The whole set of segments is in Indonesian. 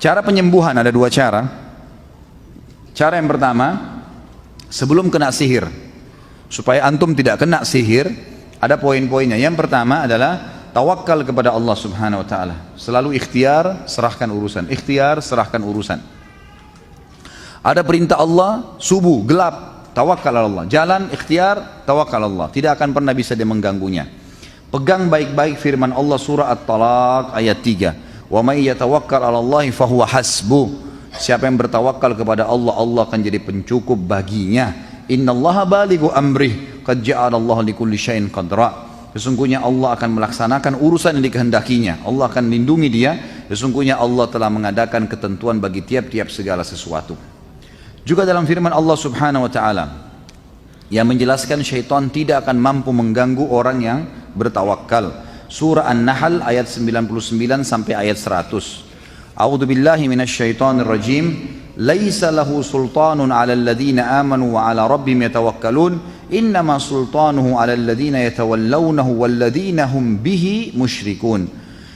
Cara penyembuhan ada dua cara. Cara yang pertama, sebelum kena sihir, supaya antum tidak kena sihir, ada poin-poinnya. Yang pertama adalah tawakal kepada Allah Subhanahu wa taala. Selalu ikhtiar, serahkan urusan. Ikhtiar, serahkan urusan. Ada perintah Allah, subuh, gelap, tawakal Allah. Jalan, ikhtiar, tawakal Allah. Tidak akan pernah bisa dia mengganggunya. Pegang baik-baik firman Allah surah At-Talaq ayat 3. Wa may yatawakkal 'ala Allahi fahuwa hasbuh. Siapa yang bertawakal kepada Allah, Allah akan jadi pencukup baginya. Innallaha balighu amrih, qad ja'alallahu likulli syai'in qadra. Sesungguhnya Allah akan melaksanakan urusan yang dikehendakinya. Allah akan lindungi dia. Sesungguhnya Allah telah mengadakan ketentuan bagi tiap-tiap segala sesuatu. Juga dalam firman Allah Subhanahu wa taala yang menjelaskan syaitan tidak akan mampu mengganggu orang yang bertawakal. Surah An-Nahl ayat 99 sampai ayat 100. A'udzu billahi minasyaitonir rajim. Laisa lahu sultanun 'alal ladzina amanu wa 'ala rabbihim yatawakkalun. Innama sultanuhu 'alal ladzina yatawallawnahu wal ladzina hum bihi musyrikun.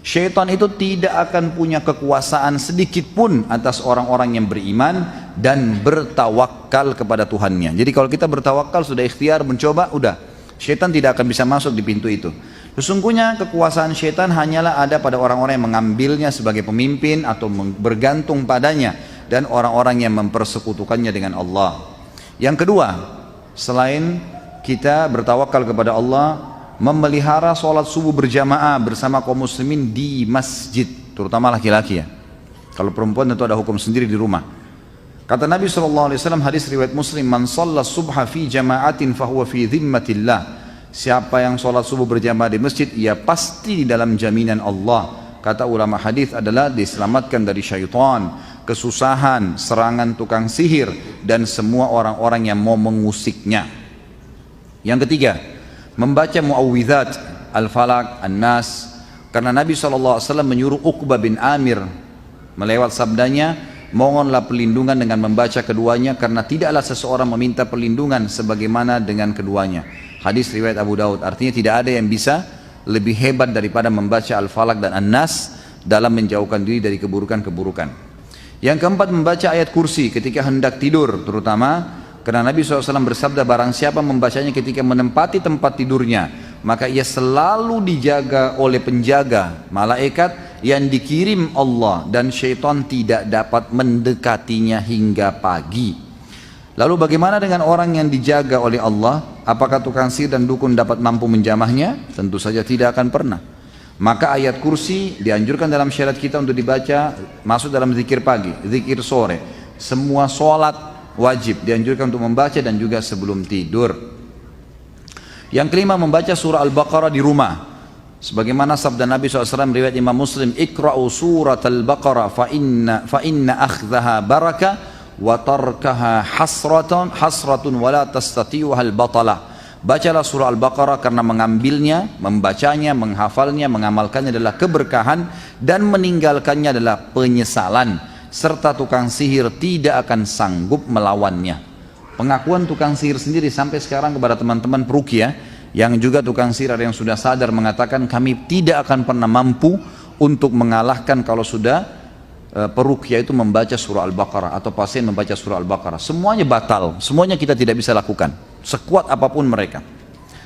Syaitan itu tidak akan punya kekuasaan sedikit pun atas orang-orang yang beriman dan bertawakal kepada Tuhannya. Jadi kalau kita bertawakal, sudah ikhtiar, mencoba, udah. Syaitan tidak akan bisa masuk di pintu itu. Sesungguhnya kekuasaan syaitan hanyalah ada pada orang-orang yang mengambilnya sebagai pemimpin atau bergantung padanya, dan orang-orang yang mempersekutukannya dengan Allah. Yang kedua, selain kita bertawakal kepada Allah, memelihara sholat subuh berjamaah bersama kaum muslimin di masjid, terutama laki-laki ya. Kalau perempuan tentu ada hukum sendiri di rumah. Kata Nabi SAW, hadis riwayat Muslim, man shalla subha fi jama'atin fahuwa fi dhimmatillah. Siapa yang sholat subuh berjamaah di masjid, ia pasti di dalam jaminan Allah. Kata ulama hadis adalah diselamatkan dari syaitan, kesusahan, serangan tukang sihir, dan semua orang-orang yang mau mengusiknya. Yang ketiga, membaca muawwidzat Al-Falaq, An-Nas, karena Nabi SAW menyuruh Uqbah bin Amir melewat sabdanya, mohonlah perlindungan dengan membaca keduanya, karena tidaklah seseorang meminta perlindungan sebagaimana dengan keduanya. Hadis riwayat Abu Daud. Artinya tidak ada yang bisa lebih hebat daripada membaca Al-Falaq dan An-Nas dalam menjauhkan diri dari keburukan-keburukan. Yang keempat, membaca ayat kursi ketika hendak tidur, terutama karena Nabi SAW bersabda, barang siapa membacanya ketika menempati tempat tidurnya, maka ia selalu dijaga oleh penjaga malaikat yang dikirim Allah, dan syaitan tidak dapat mendekatinya hingga pagi. Lalu bagaimana dengan orang yang dijaga oleh Allah? Apakah tukang sihir dan dukun dapat mampu menjamahnya? Tentu saja tidak akan pernah. Maka ayat kursi dianjurkan dalam syariat kita untuk dibaca, masuk dalam zikir pagi, zikir sore, semua sholat wajib dianjurkan untuk membaca, dan juga sebelum tidur. Yang kelima, membaca surah Al-Baqarah di rumah. Sebagaimana sabda Nabi SAW riwayat Imam Muslim, ikra'u surat Al-Baqarah fa inna akhdaha barakah wa tarkaha hasratun wa la tastati'uha al-batalah. Bacalah surah Al-Baqarah karena mengambilnya, membacanya, menghafalnya, mengamalkannya adalah keberkahan, dan meninggalkannya adalah penyesalan, serta tukang sihir tidak akan sanggup melawannya. Pengakuan tukang sihir sendiri sampai sekarang kepada teman-teman peruqyah, yang juga tukang sihir yang sudah sadar mengatakan, kami tidak akan pernah mampu untuk mengalahkan kalau sudah peruqyah itu membaca surah Al-Baqarah, atau pasien membaca surah Al-Baqarah. Semuanya batal, semuanya kita tidak bisa lakukan, sekuat apapun mereka.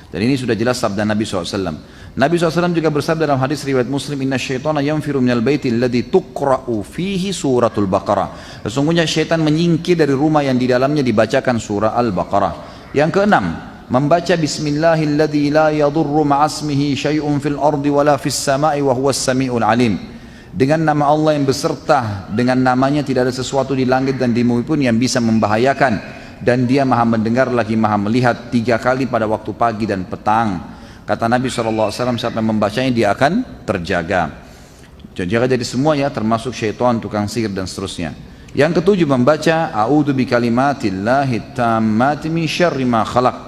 Dan ini sudah jelas sabda Nabi SAW. Nabi SAW juga bersabda dalam hadis riwayat Muslim, inna syaitana yanfiru minal baiti alladhi tuqra'u fihi suratul Baqarah. Sesungguhnya syaitan menyingkir dari rumah yang di dalamnya dibacakan surah Al-Baqarah. Yang keenam, membaca bismillahilladzi la yadurru ma'asmihi syai'un fil ardi wala fis sama'i wa huwas sami'ul alim. Dengan nama Allah yang beserta dengan namanya tidak ada sesuatu di langit dan di bumi pun yang bisa membahayakan, dan dia maha mendengar lagi maha melihat, 3 kali pada waktu pagi dan petang. Kata Nabi SAW, siapa yang membacanya dia akan terjaga. Jaga dari semua ya, termasuk syaitan, tukang sihir dan seterusnya. Yang ketujuh, membaca a'udzu bikalimatillahi tammati min syarri ma khalaq.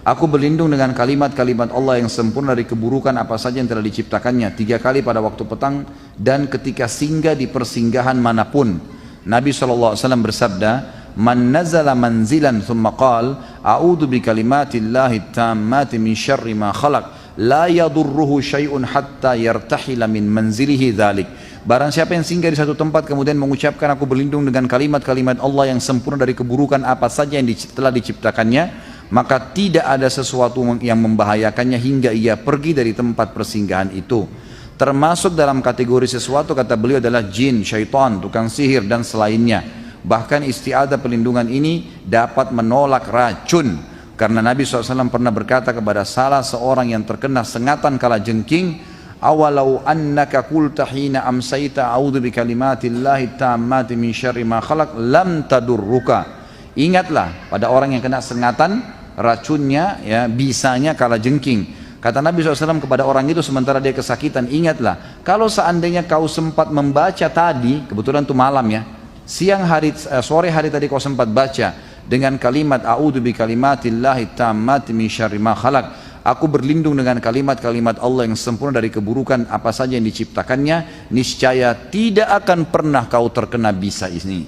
Aku berlindung dengan kalimat-kalimat Allah yang sempurna dari keburukan apa saja yang telah diciptakannya, 3 kali pada waktu petang dan ketika singgah di persinggahan manapun. Nabi SAW bersabda, man nazala manzilan thumma qal a'udzu bikalimatillahi tammati min syarri ma khalaq la yadurruhu syai'un hatta yartahila min manzilihi dzalik. Barang siapa yang singgah di satu tempat kemudian mengucapkan aku berlindung dengan kalimat-kalimat Allah yang sempurna dari keburukan apa saja yang telah diciptakannya, maka tidak ada sesuatu yang membahayakannya hingga ia pergi dari tempat persinggahan itu. Termasuk dalam kategori sesuatu, kata beliau, adalah jin, syaitan, tukang sihir dan selainnya. Bahkan isti'adzah perlindungan ini dapat menolak racun, karena Nabi SAW pernah berkata kepada salah seorang yang terkena sengatan kala jengking, awalau annaka qulta hina amsayta a'udzu bikalimatillahi tammati min syarri ma khalaq lam tadurruka. Ingatlah pada orang yang kena sengatan, racunnya ya bisanya kala jengking. Kata Nabi SAW kepada orang itu sementara dia kesakitan, ingatlah kalau seandainya kau sempat membaca tadi, kebetulan itu malam ya, siang hari, sore hari tadi kau sempat baca dengan kalimat a'udzu bikalimatillahi tammati min syarri ma khalaq, aku berlindung dengan kalimat-kalimat Allah yang sempurna dari keburukan apa saja yang diciptakannya, niscaya tidak akan pernah kau terkena bisa ini.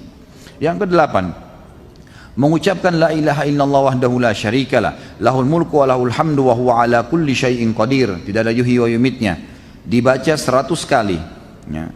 Yang kedelapan, mengucapkan la ilaha illallah wahdahu la syarikalah, lahul mulku wa lahul hamdu wa huwa ala kulli syai'in qadir, tidak ada yuhyi wa yumitnya, dibaca 100 kali ya.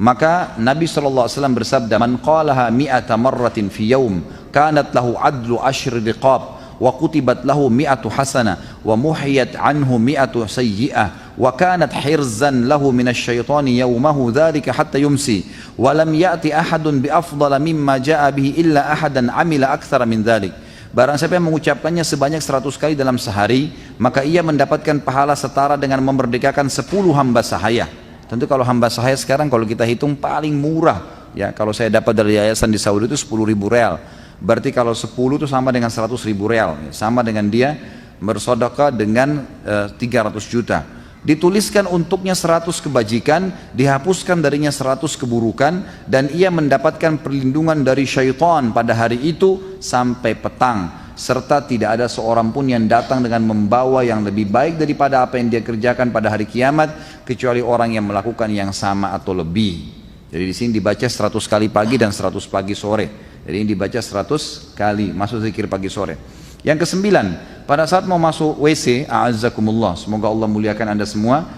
Maka Nabi SAW bersabda, man qalaha mi'ata marratin fi yawm kanat lahu adlu ashri riqab wa kutibat lahu mi'atu hasanah wa muhiyat anhu mi'atu sayyi'ah wa kanat hirzan lahu minasyaitani yawmahu dhalika hatta yumsi wa lam ya'ti ahadun bi afdala mimma ja'a bihi illa ahadan amila akthara min dhalik. Barang siapa yang mengucapkannya sebanyak 100 kali dalam sehari, maka ia mendapatkan pahala setara dengan memerdekakan 10 hamba sahaya. Tentu kalau hamba sahaya sekarang kalau kita hitung paling murah ya, kalau saya dapat dari yayasan di Saudi itu 10.000 real. Berarti kalau 10 itu sama dengan 100.000 real, sama dengan dia bersedekah dengan 300 juta. Dituliskan untuknya 100 kebajikan, dihapuskan darinya 100 keburukan, dan ia mendapatkan perlindungan dari syaitan pada hari itu sampai petang, serta tidak ada seorang pun yang datang dengan membawa yang lebih baik daripada apa yang dia kerjakan pada hari kiamat, kecuali orang yang melakukan yang sama atau lebih. Jadi di sini dibaca 100 kali pagi dan 100 pagi sore. Jadi ini dibaca 100 kali, masuk zikir pagi sore. Yang kesembilan, pada saat mau masuk WC, a'azzakumullah, semoga Allah muliakan anda semua,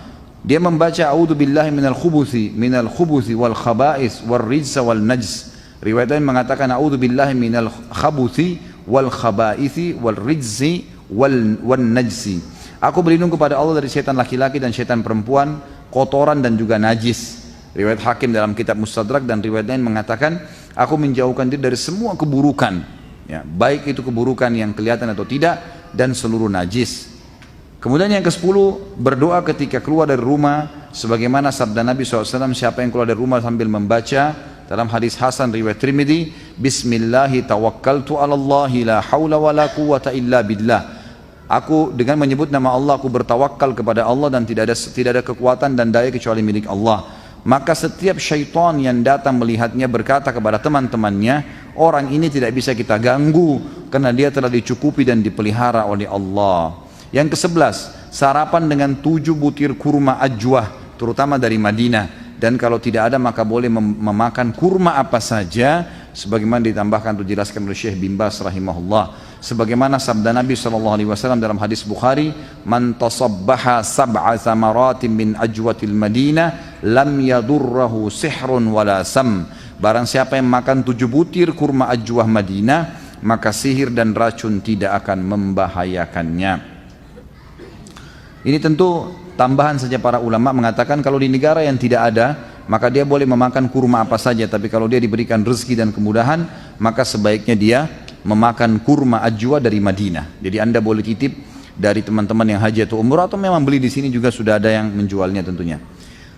dia membaca a'udzu billahi minal khubuthi wal khaba'is wal rijsa wal najs. Riwayat lain mengatakan a'udzu billahi minal khabuthi wal khaba'isi wal rijzi wal najsi. Aku berlindung kepada Allah dari setan laki-laki dan setan perempuan, kotoran dan juga najis. Riwayat Hakim dalam kitab Mustadrak, dan riwayat lain mengatakan aku menjauhkan diri dari semua keburukan ya, baik itu keburukan yang kelihatan atau tidak, dan seluruh najis. Kemudian yang ke-10, berdoa ketika keluar dari rumah sebagaimana sabda Nabi SAW, siapa yang keluar dari rumah sambil membaca dalam hadis Hasan riwayat Tirmidzi, bismillahi tawakkaltu ala Allahi la hawla wa la quwwata illa billah. Aku dengan menyebut nama Allah aku bertawakal kepada Allah dan tidak ada kekuatan dan daya kecuali milik Allah. Maka setiap syaitan yang datang melihatnya berkata kepada teman-temannya, orang ini tidak bisa kita ganggu karena dia telah dicukupi dan dipelihara oleh Allah. Yang ke-11, sarapan dengan 7 butir kurma ajwah, terutama dari Madinah. Dan kalau tidak ada maka boleh memakan kurma apa saja, sebagaimana ditambahkan atau dijelaskan oleh Syekh bin Baz rahimahullah. Sebagaimana sabda Nabi SAW dalam hadis Bukhari, man tasabbaha sab'a thamaratin min ajwatil Madinah lam yadurrahu sihrun wala sam. Barang siapa yang makan 7 butir kurma ajwah Madinah, maka sihir dan racun tidak akan membahayakannya. Ini tentu tambahan saja, para ulama mengatakan kalau di negara yang tidak ada, maka dia boleh memakan kurma apa saja. Tapi kalau dia diberikan rezeki dan kemudahan, maka sebaiknya dia memakan kurma ajwa dari Madinah. Jadi anda boleh titip dari teman-teman yang haji atau umrah, atau memang beli di sini juga sudah ada yang menjualnya tentunya.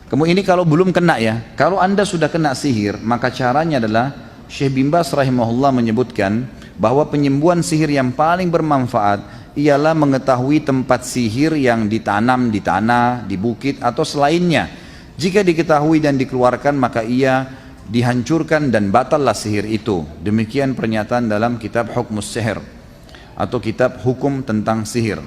Kemudian ini kalau belum kena ya. Kalau anda sudah kena sihir, maka caranya adalah Syekh bin Baz rahimahullah menyebutkan bahwa penyembuhan sihir yang paling bermanfaat ialah mengetahui tempat sihir yang ditanam di tanah, di bukit atau selainnya. Jika diketahui dan dikeluarkan, maka ia dihancurkan dan batallah sihir itu. Demikian pernyataan dalam kitab Hukmus Sihir atau kitab hukum tentang sihir.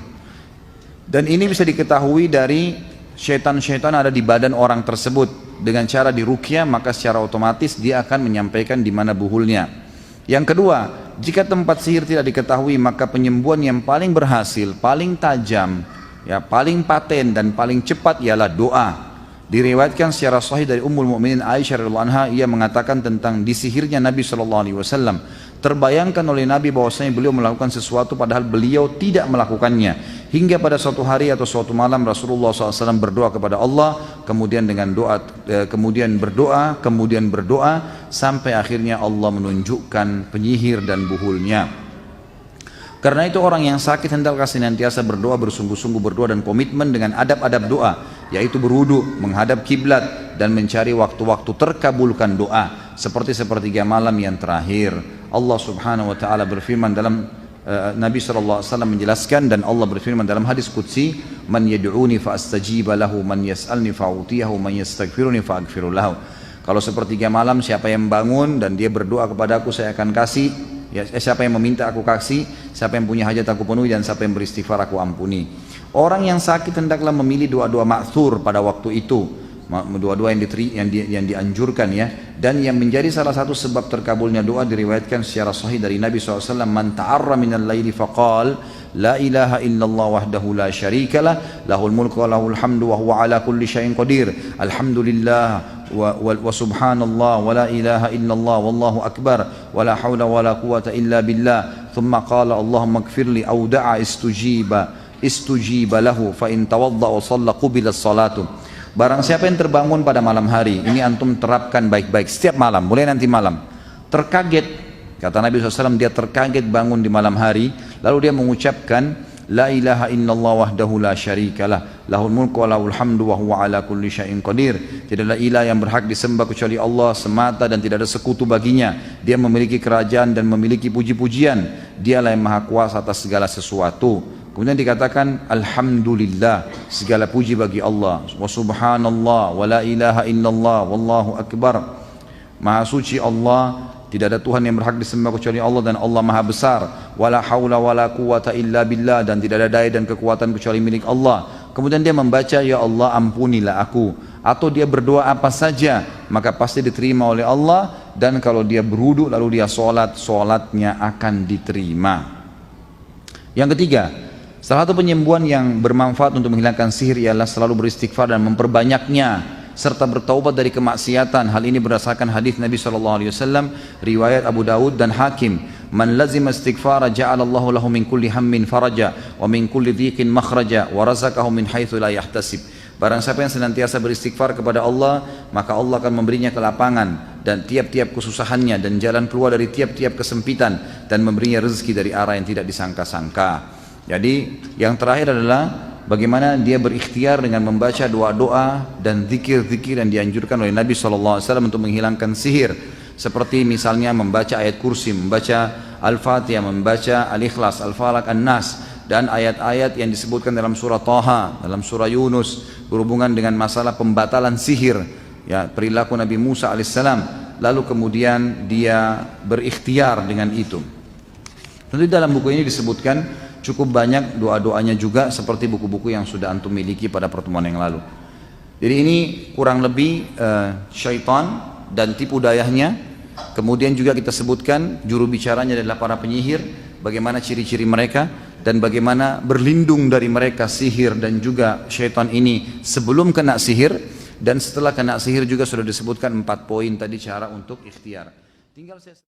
Dan ini bisa diketahui dari syaitan-syaitan ada di badan orang tersebut. Dengan cara diruqyah, maka secara otomatis dia akan menyampaikan di mana buhulnya. Yang kedua, jika tempat sihir tidak diketahui, maka penyembuhan yang paling berhasil, paling tajam, ya paling paten dan paling cepat ialah doa. Diriwayatkan secara sahih dari Ummul Mukminin Aisyah radhiyallahu anha, ia mengatakan tentang disihirnya Nabi SAW. Terbayangkan oleh Nabi bahwasanya beliau melakukan sesuatu padahal beliau tidak melakukannya. Hingga pada suatu hari atau suatu malam Rasulullah SAW berdoa kepada Allah, kemudian dengan doa, kemudian berdoa, sampai akhirnya Allah menunjukkan penyihir dan buhulnya. Karena itu orang yang sakit hendaklah senantiasa berdoa, bersungguh-sungguh berdoa dan komitmen dengan adab-adab doa, yaitu berwudu, menghadap kiblat dan mencari waktu-waktu terkabulkan doa seperti sepertiga malam yang terakhir. Allah Subhanahu wa taala berfirman dalam Nabi SAW menjelaskan, dan Allah berfirman dalam hadis qudsi, "Man yad'uni fa astajiba lahu, man yas'alni fa utiyahu, man yastaghfiruni fa aghfiru lahu." Kalau sepertiga malam siapa yang bangun dan dia berdoa kepada aku, saya akan kasih. Ya, siapa yang meminta aku kasih, siapa yang punya hajat aku penuhi, dan siapa yang beristighfar aku ampuni. Orang yang sakit hendaklah memilih doa-doa ma'thur pada waktu itu, doa-doa yang dianjurkan ya, dan yang menjadi salah satu sebab terkabulnya doa diriwayatkan secara sahih dari Nabi SAW, "Man ta'arra minal laili faqal la ilaha illallah wahdahu la syarikalah, lahul mulku wa lahul hamdu wa huwa ala kulli syai'in qadir, alhamdulillah wa subhanallah wa la ilaha illallah wallahu akbar wa la hawla wa la quwata illa billah, thumma qala Allahumma ighfirli aw da'a istujiba lahu fa in tawadda wa shalla qubila salatu." Barang siapa yang terbangun pada malam hari, ini antum terapkan baik-baik setiap malam, mulai nanti malam, terkaget, kata Nabi SAW, dia terkaget bangun di malam hari, lalu dia mengucapkan la ilaha illallah wahdahu la syarikalah, lahul mulku wa lahul hamdu wa huwa ala kulli syai'in qadir. Tidaklah ilah yang berhak disembah kecuali Allah semata dan tidak ada sekutu baginya. Dia memiliki kerajaan dan memiliki puji-pujian. Dialah yang maha kuasa atas segala sesuatu. Kemudian dikatakan alhamdulillah, segala puji bagi Allah, wa subhanallah wa la ilaha illallah wallahu akbar. Maha suci Allah, tidak ada Tuhan yang berhak disembah kecuali Allah, dan Allah maha besar. Wala haula wala quwata illa billah, dan tidak ada daya dan kekuatan kecuali milik Allah. Kemudian dia membaca ya Allah ampunilah aku, atau dia berdoa apa saja maka pasti diterima oleh Allah. Dan kalau dia berwudu lalu dia sholat, sholatnya akan diterima. Yang ketiga, salah satu penyembuhan yang bermanfaat untuk menghilangkan sihir ialah selalu beristighfar dan memperbanyaknya, serta bertaubat dari kemaksiatan. Hal ini berdasarkan hadis Nabi SAW riwayat Abu Dawud dan Hakim, "Man lazima istighfara ja'alallahu lahu min kulli hammin faraja wa min kulli dhiqin makhraja wa razaqahu min haitsu la yahtasib." Barang siapa yang senantiasa beristighfar kepada Allah, maka Allah akan memberinya kelapangan dan tiap-tiap kesusahannya, dan jalan keluar dari tiap-tiap kesempitan, dan memberinya rezeki dari arah yang tidak disangka-sangka. Jadi yang terakhir adalah bagaimana dia berikhtiar dengan membaca doa-doa dan zikir-zikir yang dianjurkan oleh Nabi SAW untuk menghilangkan sihir. Seperti misalnya membaca ayat kursi, membaca Al-Fatihah, membaca Al-Ikhlas, Al-Falaq, An-Nas, dan ayat-ayat yang disebutkan dalam surah Taha, dalam surah Yunus, berhubungan dengan masalah pembatalan sihir, ya, perilaku Nabi Musa alaihissalam. Lalu kemudian dia berikhtiar dengan itu. Tentu dalam buku ini disebutkan cukup banyak doa-doanya juga, seperti buku-buku yang sudah antum miliki pada pertemuan yang lalu. Jadi ini kurang lebih syaitan dan tipu dayanya. Kemudian juga kita sebutkan juru bicaranya adalah para penyihir, bagaimana ciri-ciri mereka dan bagaimana berlindung dari mereka sihir dan juga syaitan ini sebelum kena sihir, dan setelah kena sihir juga sudah disebutkan 4 poin tadi cara untuk ikhtiar. Tinggal saya